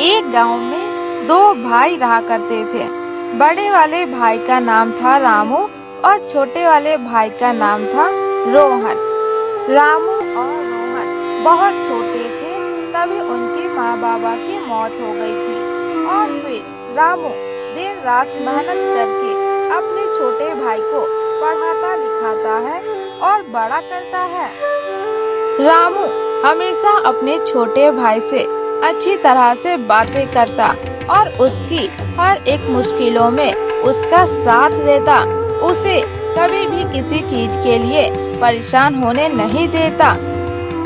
एक गांव में दो भाई रहा करते थे। बड़े वाले भाई का नाम था रामू और छोटे वाले भाई का नाम था रोहन। रामू और रोहन बहुत छोटे थे, तभी उनके माँ बाबा की मौत हो गई थी और फिर रामू दिन रात मेहनत करके अपने छोटे भाई को पढ़ाता लिखाता है और बड़ा करता है। रामू हमेशा अपने छोटे भाई से अच्छी तरह से बातें करता और उसकी हर एक मुश्किलों में उसका साथ देता। उसे कभी भी किसी चीज के लिए परेशान होने नहीं देता।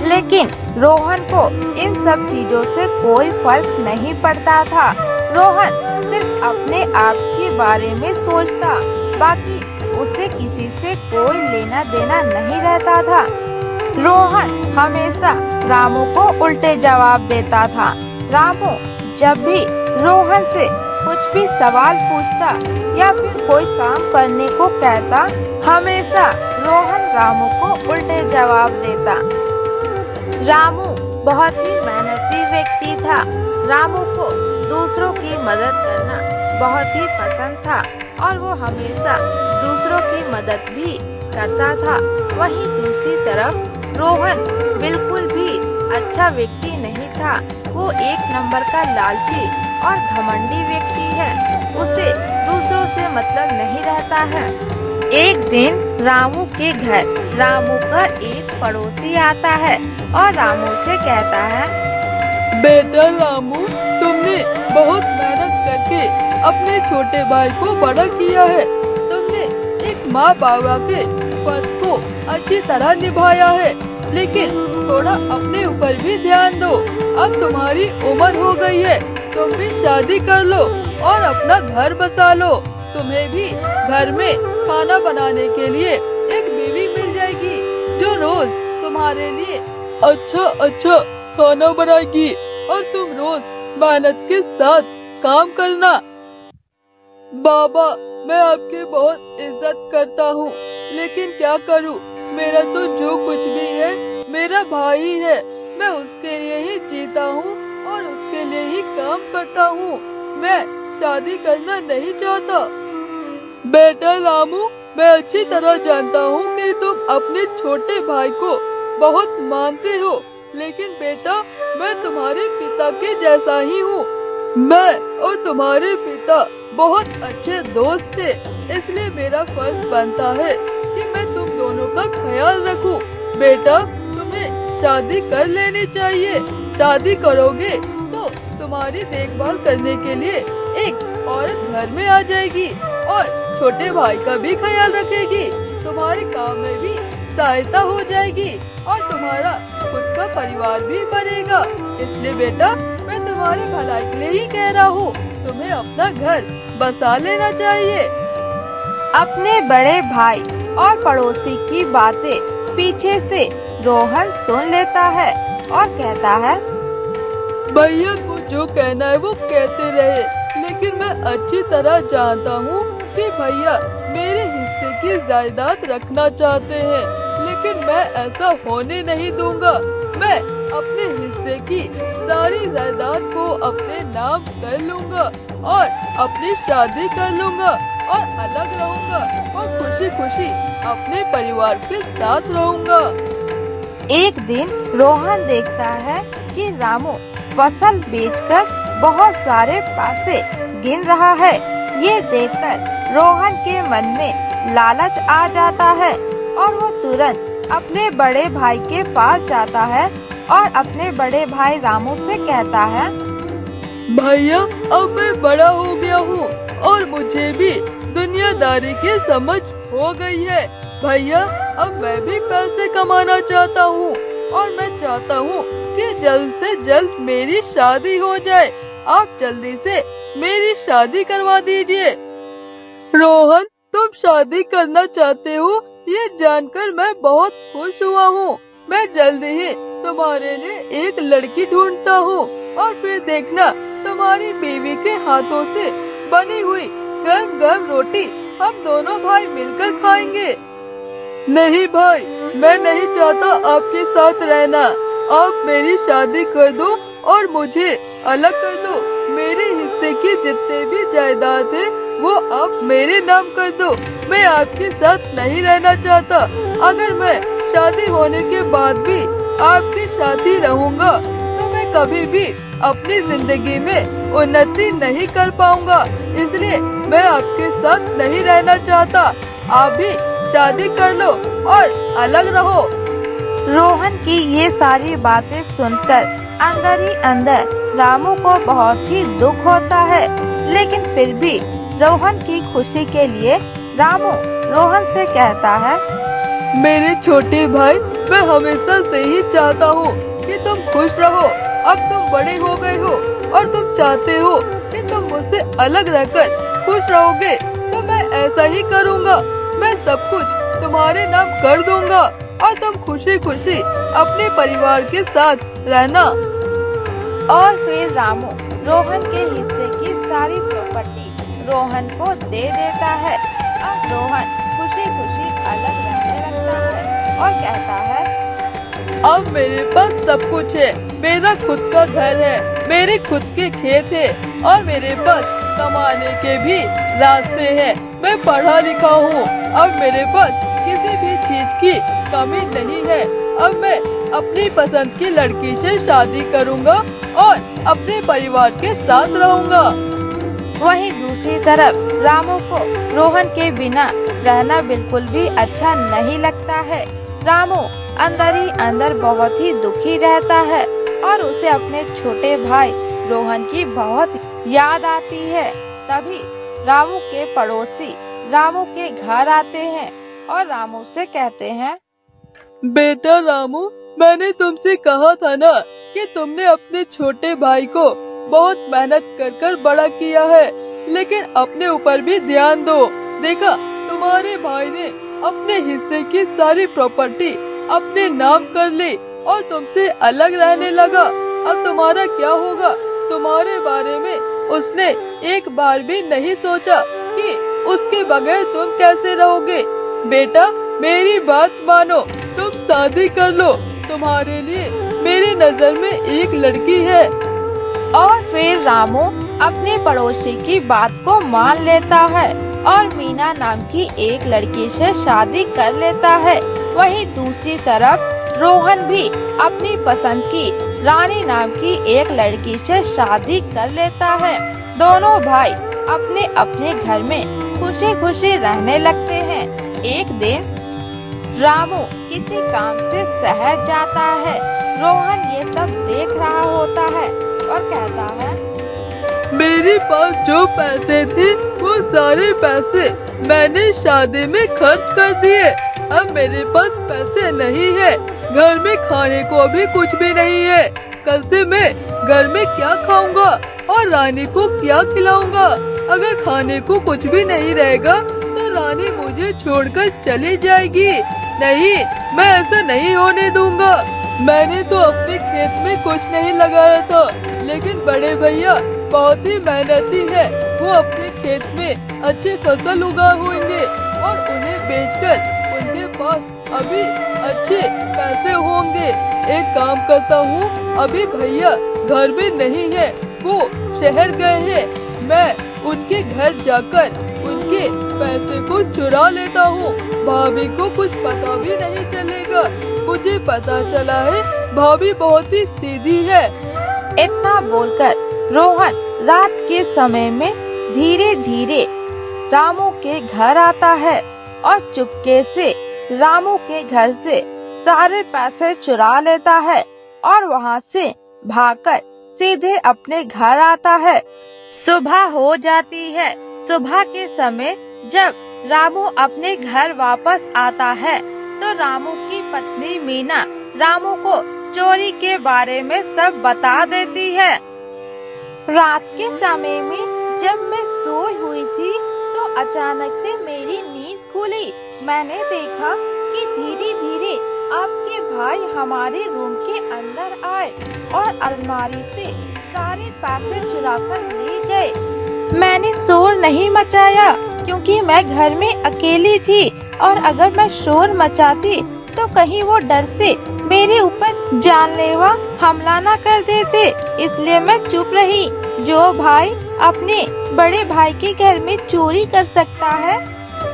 लेकिन रोहन को इन सब चीजों से कोई फर्क नहीं पड़ता था। रोहन सिर्फ अपने आप के बारे में सोचता, बाकी उसे किसी से कोई लेना देना नहीं रहता था। रोहन हमेशा रामू को उल्टे जवाब देता था। रामू जब भी रोहन से कुछ भी सवाल पूछता या फिर कोई काम करने को कहता, हमेशा रोहन रामू को उल्टे जवाब देता। रामू बहुत ही मेहनती व्यक्ति था। रामू को दूसरों की मदद करना बहुत ही पसंद था और वो हमेशा दूसरों की मदद भी करता था। वहीं दूसरी तरफ रोहन बिल्कुल भी अच्छा व्यक्ति नहीं था। वो एक नंबर का लालची और घमंडी व्यक्ति है। उसे दूसरों से मतलब नहीं रहता है। एक दिन रामू के घर रामू का एक पड़ोसी आता है और रामू से कहता है, बेटा रामू, तुमने बहुत मेहनत करके अपने छोटे भाई को बड़ा किया है। तुमने एक माँ बाबा के फर्ज को अच्छी तरह निभाया है, लेकिन थोड़ा अपने ऊपर भी ध्यान दो। अब तुम्हारी उम्र हो गई है, तुम भी शादी कर लो और अपना घर बसा लो। तुम्हें भी घर में खाना बनाने के लिए एक बीवी मिल जाएगी जो रोज तुम्हारे लिए अच्छा खाना बनाएगी और तुम रोज मेहनत के साथ काम करना। बाबा, मैं आपकी बहुत इज्जत करता हूँ, लेकिन क्या करूँ, मेरा तो जो कुछ भी है मेरा भाई है। मैं उसके लिए ही जीता हूँ और उसके लिए ही काम करता हूँ। मैं शादी करना नहीं चाहता। बेटा रामू, मैं अच्छी तरह जानता हूँ कि तुम अपने छोटे भाई को बहुत मानते हो, लेकिन बेटा, मैं तुम्हारे पिता के जैसा ही हूँ। मैं और तुम्हारे पिता बहुत अच्छे दोस्त थे, इसलिए मेरा फर्ज बनता है कि मैं तुम दोनों का ख्याल रखूं। बेटा, तुम्हें शादी कर लेनी चाहिए। शादी करोगे तो तुम्हारी देखभाल करने के लिए एक औरत घर में आ जाएगी और छोटे भाई का भी ख्याल रखेगी। तुम्हारे काम में भी सहायता हो जाएगी और तुम्हारा खुद का परिवार भी बनेगा। इसलिए बेटा, मैं तुम्हारी भलाई के लिए ही कह रहा हूँ, तुम्हें अपना घर बसा लेना चाहिए। अपने बड़े भाई और पड़ोसी की बातें पीछे से रोहन सुन लेता है और कहता है, भैया को जो कहना है वो कहते रहे, लेकिन मैं अच्छी तरह जानता हूँ कि भैया मेरे हिस्से की जायदाद रखना चाहते हैं, लेकिन मैं ऐसा होने नहीं दूंगा। मैं अपने हिस्से की सारी जायदाद को अपने नाम कर लूंगा और अपनी शादी कर लूंगा और अलग रहूंगा और खुशी खुशी अपने परिवार के साथ रहूंगा। एक दिन रोहन देखता है कि रामू फसल बेचकर बहुत सारे पैसे गिन रहा है। ये देखकर रोहन के मन में लालच आ जाता है और वो तुरंत अपने बड़े भाई के पास जाता है और अपने बड़े भाई रामू से कहता है, भैया, अब मैं बड़ा हो गया हूँ और मुझे भी दुनियादारी की समझ हो गई है। भैया, अब मैं भी पैसे कमाना चाहता हूँ और मैं चाहता हूँ कि जल्द से जल्द मेरी शादी हो जाए। आप जल्दी से मेरी शादी करवा दीजिए। रोहन, तुम शादी करना चाहते हो, ये जानकर मैं बहुत खुश हुआ हूँ। मैं जल्द ही तुम्हारे लिए एक लड़की ढूंढता हूँ और फिर देखना, तुम्हारी बीवी के हाथों से बनी हुई गर्म गर्म रोटी हम दोनों भाई मिलकर खाएंगे। नहीं भाई, मैं नहीं चाहता आपके साथ रहना। आप मेरी शादी कर दो और मुझे अलग कर दो। मेरे हिस्से की जितने भी जायदाद है वो आप मेरे नाम कर दो। मैं आपके साथ नहीं रहना चाहता। अगर मैं शादी होने के बाद भी आपके साथ ही रहूँगा तो मैं कभी भी अपनी जिंदगी में उन्नति नहीं कर पाऊंगा। इसलिए मैं आपके साथ नहीं रहना चाहता। आप भी शादी कर लो और अलग रहो। रोहन की ये सारी बातें सुनकर अंदर ही अंदर रामू को बहुत ही दुख होता है, लेकिन फिर भी रोहन की खुशी के लिए रामू रोहन से कहता है, मेरे छोटे भाई, मैं हमेशा से ही चाहता हूँ कि तुम खुश रहो। अब तुम बड़े हो गए हो और तुम चाहते हो कि तुम मुझसे अलग रहकर खुश रहोगे, तो मैं ऐसा ही करूँगा। मैं सब कुछ तुम्हारे नाम कर दूंगा और तुम खुशी खुशी अपने परिवार के साथ रहना। और फिर रामू रोहन के हिस्से की सारी प्रॉपर्टी रोहन को दे देता है। अब रोहन खुशी खुशी अलग रहने लगता है और कहता है, अब मेरे पास सब कुछ है। मेरा खुद का घर है, मेरे खुद के खेत है और मेरे पास कमाने के भी रास्ते हैं। मैं पढ़ा लिखा हूँ। अब मेरे पास किसी भी चीज की कमी नहीं है। अब मैं अपनी पसंद की लड़की से शादी करूँगा और अपने परिवार के साथ रहूँगा। वहीं दूसरी तरफ रामू को रोहन के बिना रहना बिल्कुल भी अच्छा नहीं लगता है। रामू अंदर ही अंदर बहुत ही दुखी रहता है और उसे अपने छोटे भाई रोहन की बहुत याद आती है। तभी रामू के पड़ोसी रामू के घर आते हैं और रामू से कहते हैं, बेटा रामू, मैंने तुमसे कहा था ना कि तुमने अपने छोटे भाई को बहुत मेहनत कर कर बड़ा किया है, लेकिन अपने ऊपर भी ध्यान दो। देखा, तुम्हारे भाई ने अपने हिस्से की सारी प्रॉपर्टी अपने नाम कर ली और तुमसे अलग रहने लगा। अब तुम्हारा क्या होगा? तुम्हारे बारे में उसने एक बार भी नहीं सोचा कि उसके बगैर तुम कैसे रहोगे। बेटा, मेरी बात मानो, तुम शादी कर लो। तुम्हारे लिए मेरी नजर में एक लड़की है। और फिर रामू अपने पड़ोसी की बात को मान लेता है और मीना नाम की एक लड़की से शादी कर लेता है। वहीं दूसरी तरफ रोहन भी अपनी पसंद की रानी नाम की एक लड़की से शादी कर लेता है। दोनों भाई अपने अपने घर में खुशी खुशी रहने लगते हैं। एक दिन रामू किसी काम से शहर जाता है। रोहन ये सब देख रहा होता है और कहता है, मेरे पास जो पैसे थे वो सारे पैसे मैंने शादी में खर्च कर दिए। अब मेरे पास पैसे नहीं है। घर में खाने को भी कुछ भी नहीं है। कल से मैं घर में क्या खाऊंगा और रानी को क्या खिलाऊंगा? अगर खाने को कुछ भी नहीं रहेगा तो रानी मुझे छोड़कर चली जाएगी। नहीं, मैं ऐसा नहीं होने दूंगा। मैंने तो अपने खेत में कुछ नहीं लगाया था, लेकिन बड़े भैया बहुत ही मेहनती है। वो अपने खेत में अच्छे फसल उगाए होंगे और उन्हें बेचकर उनके पास अभी अच्छे पैसे होंगे। एक काम करता हूँ, अभी भैया घर में नहीं है, वो शहर गए हैं। मैं उनके घर जाकर उनके पैसे को चुरा लेता हूँ। भाभी को कुछ पता भी नहीं चलेगा। मुझे पता चला है भाभी बहुत ही सीधी है। इतना बोलकर रोहन रात के समय में धीरे धीरे रामू के घर आता है और चुपके से रामू के घर से सारे पैसे चुरा लेता है और वहाँ से भागकर सीधे अपने घर आता है। सुबह हो जाती है। सुबह के समय जब रामू अपने घर वापस आता है तो रामू की पत्नी मीना रामू को चोरी के बारे में सब बता देती है। रात के समय में जब मैं सोई हुई थी तो अचानक से मेरी नींद खुली। मैंने देखा कि धीरे धीरे आपके भाई हमारे रूम के अंदर आए और अलमारी से सारे पैसे चुराकर ले गए। मैंने शोर नहीं मचाया क्योंकि मैं घर में अकेली थी और अगर मैं शोर मचाती तो कहीं वो डर से मेरे ऊपर जानलेवा हमला न कर देते, इसलिए मैं चुप रही। जो भाई अपने बड़े भाई के घर में चोरी कर सकता है,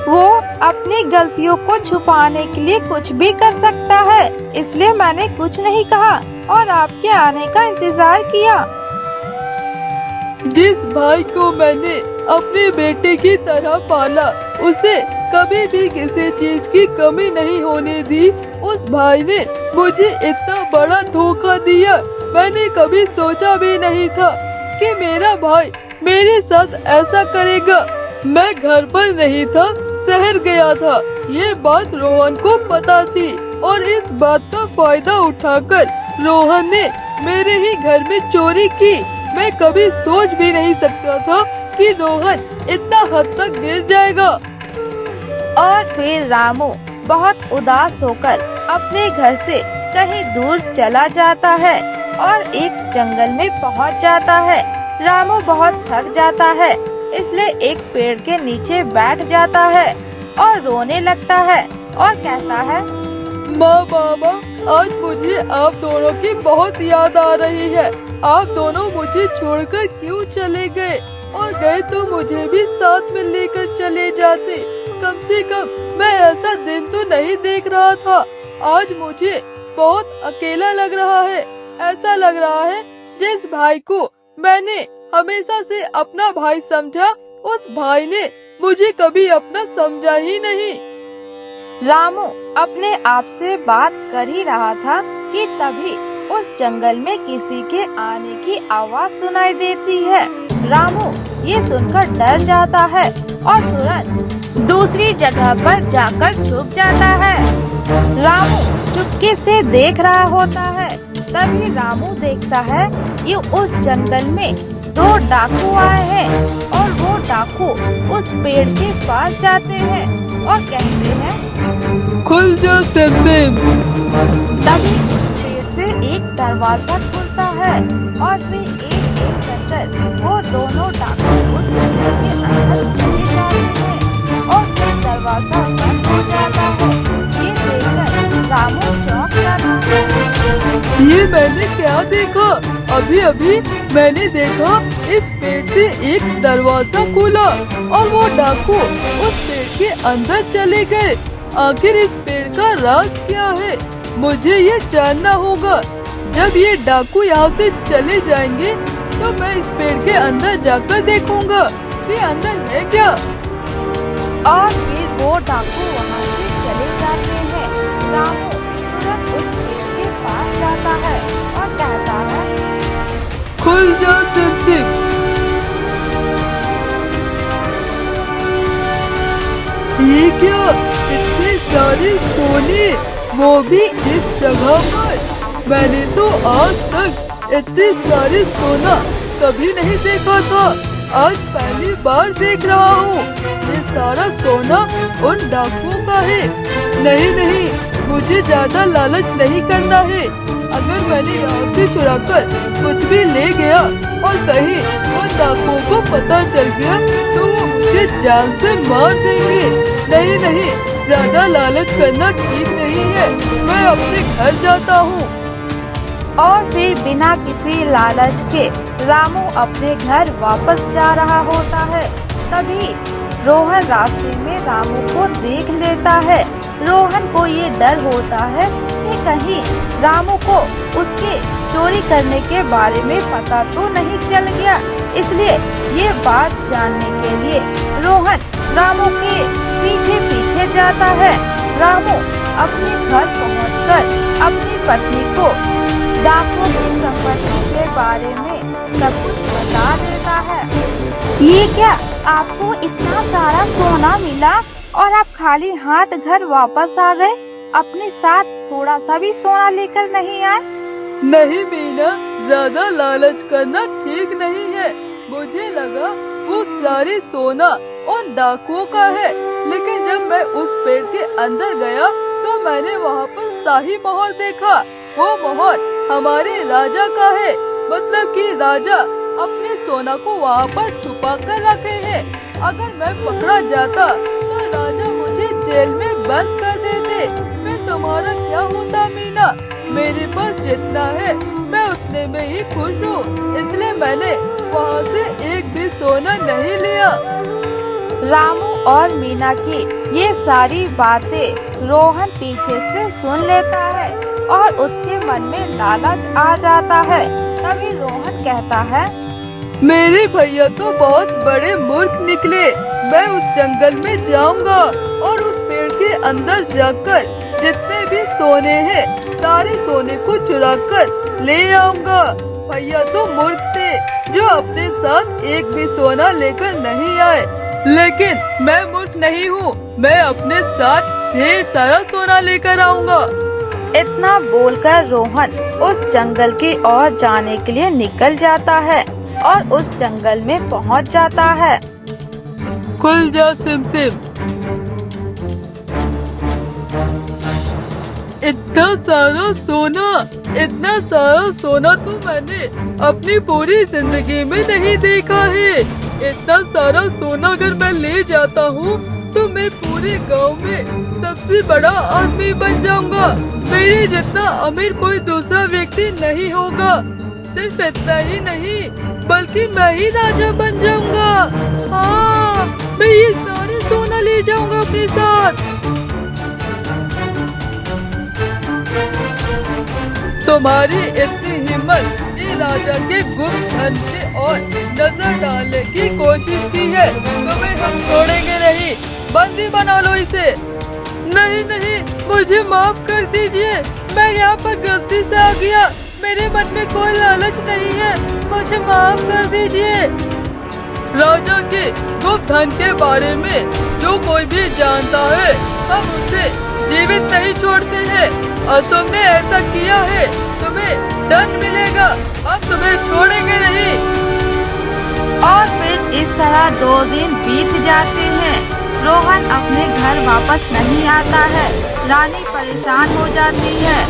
वो अपनी गलतियों को छुपाने के लिए कुछ भी कर सकता है। इसलिए मैंने कुछ नहीं कहा और आपके आने का इंतजार किया। जिस भाई को मैंने अपने बेटे की तरह पाला, उसे कभी भी किसी चीज की कमी नहीं होने दी, उस भाई ने मुझे इतना बड़ा धोखा दिया। मैंने कभी सोचा भी नहीं था कि मेरा भाई मेरे साथ ऐसा करेगा। मैं घर पर नहीं था, शहर गया था। ये बात रोहन को पता थी और इस बात का फायदा उठाकर रोहन ने मेरे ही घर में चोरी की। मैं कभी सोच भी नहीं सकता था कि रोहन इतना हद तक गिर जाएगा। और फिर रामू बहुत उदास होकर अपने घर से कहीं दूर चला जाता है और एक जंगल में पहुंच जाता है। रामू बहुत थक जाता है, इसलिए एक पेड़ के नीचे बैठ जाता है और रोने लगता है और कहता है, माँ बाबा, आज मुझे आप दोनों की बहुत याद आ रही है। आप दोनों मुझे छोड़कर क्यों चले गए, और गए तो मुझे भी साथ में लेकर चले जाते। कम से कम मैं ऐसा दिन तो नहीं देख रहा था। आज मुझे बहुत अकेला लग रहा है। ऐसा लग रहा है जिस भाई को मैंने हमेशा से अपना भाई समझा, उस भाई ने मुझे कभी अपना समझा ही नहीं। रामू अपने आप से बात कर ही रहा था कि तभी उस जंगल में किसी के आने की आवाज सुनाई देती है। रामू ये सुनकर डर जाता है और तुरंत दूसरी जगह पर जाकर छुप जाता है। रामू चुपके से देख रहा होता है। तभी रामू देखता है कि उस जंगल में दो डाकू आए हैं और वो डाकू उस पेड़ के पास जाते हैं और कहते हैं, खुल जा सिम। तभी उस पेड़ से एक दरवाजा खुलता है और फिर एक एक करकर वो दोनों डाकू उस पेड़ के अंदर चले जाते हैं और फिर दरवाजा बंद हो जाता है। ये देखकर रामू चौंक जाता है। ये मैंने क्या देखा? अभी अभी मैंने देखा इस पेड़ से एक दरवाजा खुला और वो डाकू उस पेड़ के अंदर चले गए। आखिर इस पेड़ का राज क्या है? मुझे ये जानना होगा। जब ये डाकू यहाँ से चले जाएंगे तो मैं इस पेड़ के अंदर जाकर देखूंगा कि अंदर है क्या। और फिर वो डाकू वहाँ से चले जाते हैं। रामू तुरंत उस पेड़ के पास जाता है और कहता है, खुल जा सिम। ये क्या? इतने सारे सोने, वो भी इस जगह पर। मैंने तो आज तक इतने सारे सोना कभी नहीं देखा था। आज पहली बार देख रहा हूँ। ये सारा सोना उन डाकुओं का है। नहीं, मुझे ज्यादा लालच नहीं करना है। अगर मैंने यहाँ से चुराकर कुछ भी ले गया और कहीं उन डाकुओं को पता चल गया तो वो मुझे जान से मार देंगे। नहीं, ज्यादा लालच करना ठीक नहीं है। मैं अपने घर जाता हूँ। और फिर बिना किसी लालच के रामू अपने घर वापस जा रहा होता है। तभी रोहन रास्ते में रामू को देख लेता है। रोहन को ये डर होता है कि कहीं रामू को उसके चोरी करने के बारे में पता तो नहीं चल गया। इसलिए ये बात जानने के लिए रोहन रामू के पीछे पीछे जाता है। रामू अपने घर पहुंचकर अपनी पत्नी को डाकुओं की संपत्ति के बारे में सब कुछ बता देता है। ये क्या, आपको इतना सारा सोना मिला और आप खाली हाथ घर वापस आ गए? अपने साथ थोड़ा सा भी सोना लेकर नहीं आए? नहीं मीना, ज्यादा लालच करना ठीक नहीं है। मुझे लगा वो सारे सोना उन डाकुओं का है, लेकिन जब मैं उस पेड़ के अंदर गया तो मैंने वहाँ पर शाही मोहर देखा। वो मोहर हमारे राजा का है, मतलब कि राजा अपने सोना को वहाँ पर छुपा कर रखे हैं। अगर मैं पकड़ा जाता तो राजा मुझे जेल में बंद कर देते। फिर तुम्हारा क्या होता मीना? मेरे पास जितना है मैं उतने में ही खुश हूँ, इसलिए मैंने वहाँ से एक भी सोना नहीं लिया। रामू और मीना की ये सारी बातें रोहन पीछे से सुन लेता है और उसके मन में लालच आ जाता है। तभी रोहन कहता है, मेरे भैया तो बहुत बड़े मूर्ख निकले। मैं उस जंगल में जाऊंगा और उस पेड़ के अंदर जाकर जितने भी सोने हैं सारे सोने को चुरा कर ले आऊंगा। भैया तो मूर्ख थे जो अपने साथ एक भी सोना लेकर नहीं आए, लेकिन मैं मूर्ख नहीं हूँ, मैं अपने साथ ढेर सारा सोना लेकर आऊंगा। इतना बोलकर रोहन उस जंगल की ओर जाने के लिए निकल जाता है और उस जंगल में पहुंच जाता है। खुल जा सिमसिम। इतना सारा सोना तो मैंने अपनी पूरी जिंदगी में नहीं देखा है। इतना सारा सोना अगर मैं ले जाता हूँ तो मैं पूरे गांव में सबसे बड़ा आदमी बन जाऊंगा। मेरे जितना अमीर कोई दूसरा व्यक्ति नहीं होगा। सिर्फ इतना ही नहीं बल्कि मैं ही राजा बन जाऊंगा। हाँ, मैं ये सारे सोना ले जाऊंगा अपने साथ। तुम्हारी इतनी हिम्मत ये राजा के गुप्त धन से और नजर डालने की कोशिश की है, तुम्हें हम छोड़ेंगे नहीं। बंदी बना लो इसे। नहीं नहीं, मुझे माफ कर दीजिए, मैं यहाँ पर गलती से आ गया। मेरे मन में कोई लालच नहीं है, मुझे माफ कर दीजिए। राजा के गुप्त धन के बारे में जो कोई भी जानता है हम उसे जीवित नहीं छोड़ते हैं, और तुमने ऐसा किया है तुम्हें दंड मिलेगा। हम तुम्हें छोड़ेंगे नहीं। और फिर इस तरह 2 दिन बीत जाते हैं। रोहन अपने घर वापस नहीं आता है। रानी परेशान हो जाती है।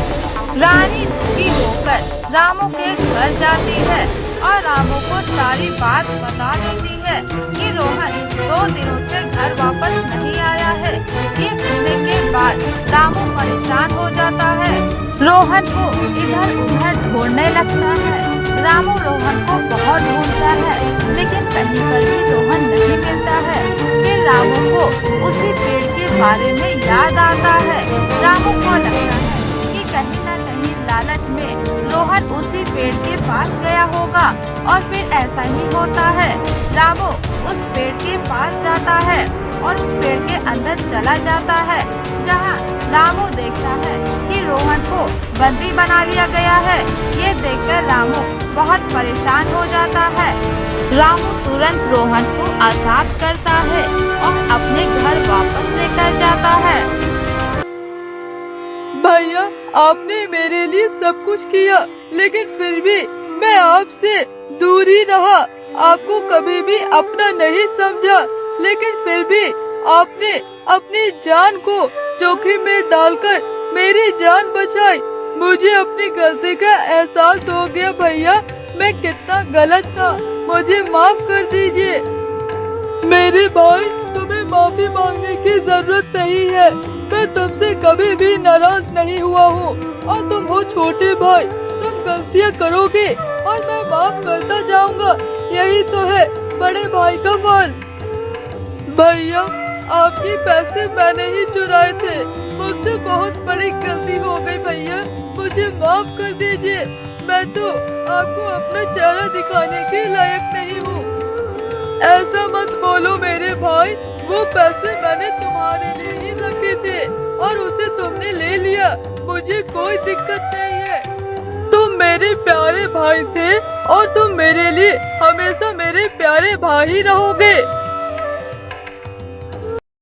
रानी दुखी होकर रामू के घर जाती है और रामू को सारी बात बता देती है कि रोहन 2 दिनों से घर वापस नहीं आया है। ये सुनने के बाद रामू परेशान हो जाता है। रोहन को इधर उधर ढूंढने लगता है। रामू रोहन को बहुत ढूंढता है, लेकिन कहीं पर भी रोहन नहीं मिलता है। फिर रामू को उसी पेड़ के बारे में याद आता है। रामू को लगता है कि कहीं न कहीं लालच में रोहन उसी पेड़ के पास गया होगा, और फिर ऐसा ही होता है। रामू उस पेड़ के पास जाता है और उस पेड़ के अंदर चला जाता है, जहाँ रामू देखता है कि रोहन को बंदी बना लिया गया है। ये देखकर रामू बहुत परेशान हो जाता है। रामू तुरंत रोहन को आजाद करता है और अपने घर वापस लेकर जाता है। भैया, आपने मेरे लिए सब कुछ किया, लेकिन फिर भी मैं आपसे दूर ही रहा। आपको कभी भी अपना नहीं समझा, लेकिन फिर भी आपने अपनी जान को जोखिम में डालकर मेरी जान बचाई। मुझे अपनी गलती का एहसास हो गया भैया, मैं कितना गलत था, मुझे माफ कर दीजिए। मेरे भाई, तुम्हें माफी मांगने की जरूरत नहीं है। मैं तुमसे कभी भी नाराज नहीं हुआ हूँ, और तुम हो छोटे भाई, तुम गलतियाँ करोगे और मैं माफ करता जाऊंगा। यही तो है बड़े भाई का फर्ज। भैया, आपके पैसे मैंने ही चुराए थे, मुझसे बहुत बड़ी गलती हो गई भैया, मुझे माफ कर दीजिए। मैं तो आपको अपना चेहरा दिखाने के लायक नहीं हूँ। ऐसा मत बोलो मेरे भाई, वो पैसे मैंने तुम्हारे लिए ही रखे थे और उसे तुमने ले लिया, मुझे कोई दिक्कत नहीं है। तुम मेरे प्यारे भाई थे और तुम मेरे लिए हमेशा मेरे प्यारे भाई ही रहोगे।